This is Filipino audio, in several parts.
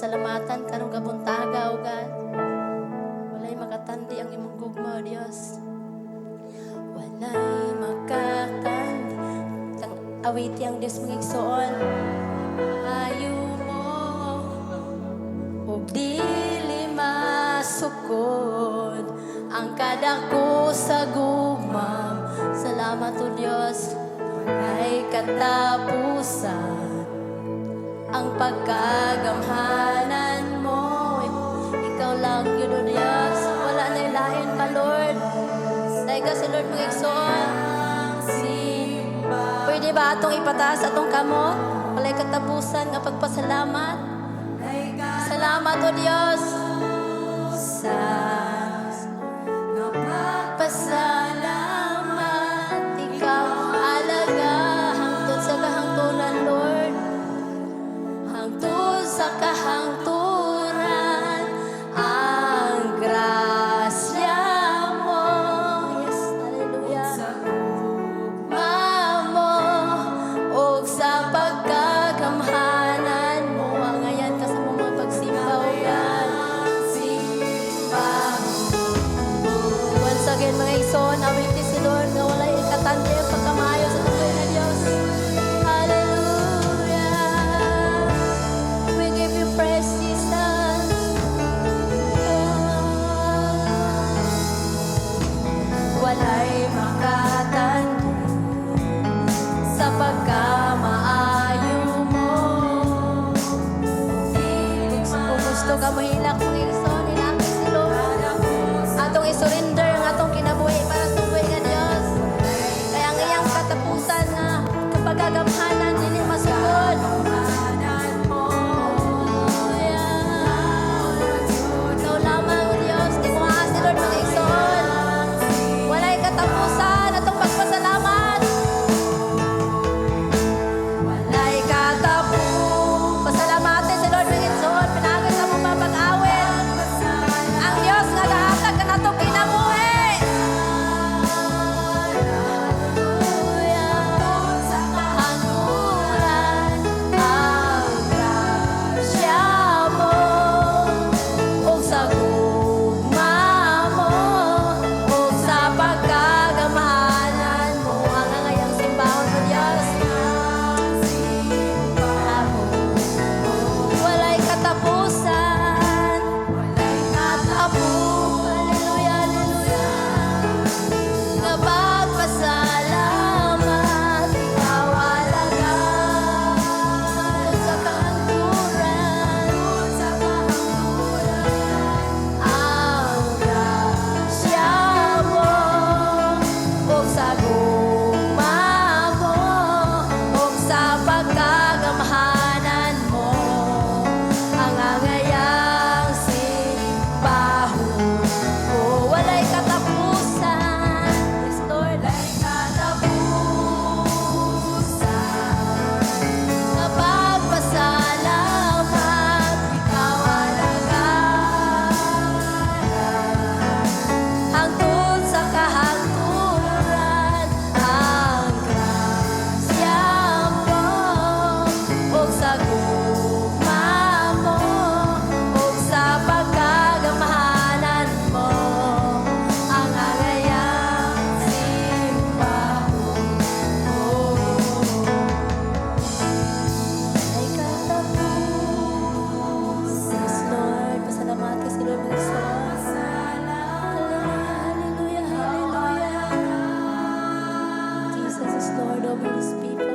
pasalamatan karong kabuntaga, O God. Walay makatandi ang imong gugma, O Dios. Walay makatandi. Tang awiti ang Dios mong igsoon. Ayo mo, ug dili masukod ang kadako sa gugmam. Salamat, O Dios. Ay katapusan ang pagkagamhanan mo. Ikaw lang yun, O Dios. Wala na ilahin pa, Lord. Dahil ka si Lord mong igsoon. Pwede ba atong ipataas atong kamot? Walay katapusan nga pagpasalamat. Salamat, O Dios. Sa pasalamat, ikaw alaga hangtod sa kahangturan, Lord. Hangtod sa kahangturan, ang grasya mo. Yes, hallelujah. Sa gugma mo, o sa pagkagamhanan mo. Angayan ka sa mga pagsimba, O God. Once again, mga igsoon, awiti si Lord na wala ikatandi ang pagkamayo sa tuloy na Diyos. Hallelujah. We give you praise, Jesus. Walay makatandi sa pagkamaayo mo. Kung gusto ka mahilak, mga igsoon, hilakit si Lord. Atong isurrender ang atong kinabuhi para sa buhay nga Diyos. Kaya ang iyang katapusan na kapagagamhanan dili masugod. Ikaw lamang, O Diyos. Di mo si Lord mga igsoon. Walay katapusan atong pagpasalamat. Walay katapusan. Pasalamatin si Lord mga igsoon. Pinagay sa mong mapag-awit. Ang Diyos nga gahatag ka na itong kinabuhi. Hangturan ang grasya mo, ug sa gugma mo, ug sa pagkagamhanan mo. Ang angayang simbahon, O Diyos. Walay katapusan. Hallelujah, hallelujah. Kapag pasalamat, ikaw alaga sa kahangturan, ang grasya mo, ug sa gugma mo, ug sa pagkagamhanan mo. Ang angayang simbahon ko, walay katapusan. Yes, Lord. Walay katapusan. Kapag pasalamat, ikaw alaga hangtod sa kahangturan, ang grasya mo, ug sa gugma mo, ug sa pagkagamhanan mo. Ang angayang simbahon ko. Ay katapusan. Yes, Lord. Pasalamat ka si Lord mga igsoon. Hallelujah, hallelujah, hallelujah. Jesus is Lord over His people.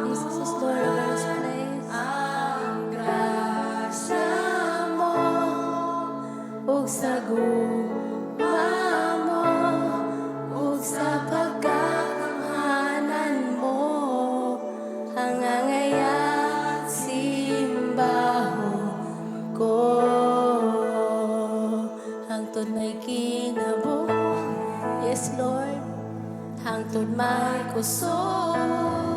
Jesus is Lord over His place. Ang grasya mo, ug sa gugma mo, ug sa pagkagamhanan mo. Ang angayang simbahon ko. Hangtod may kinabuhi. Yes, Lord. Hangtod may kusog.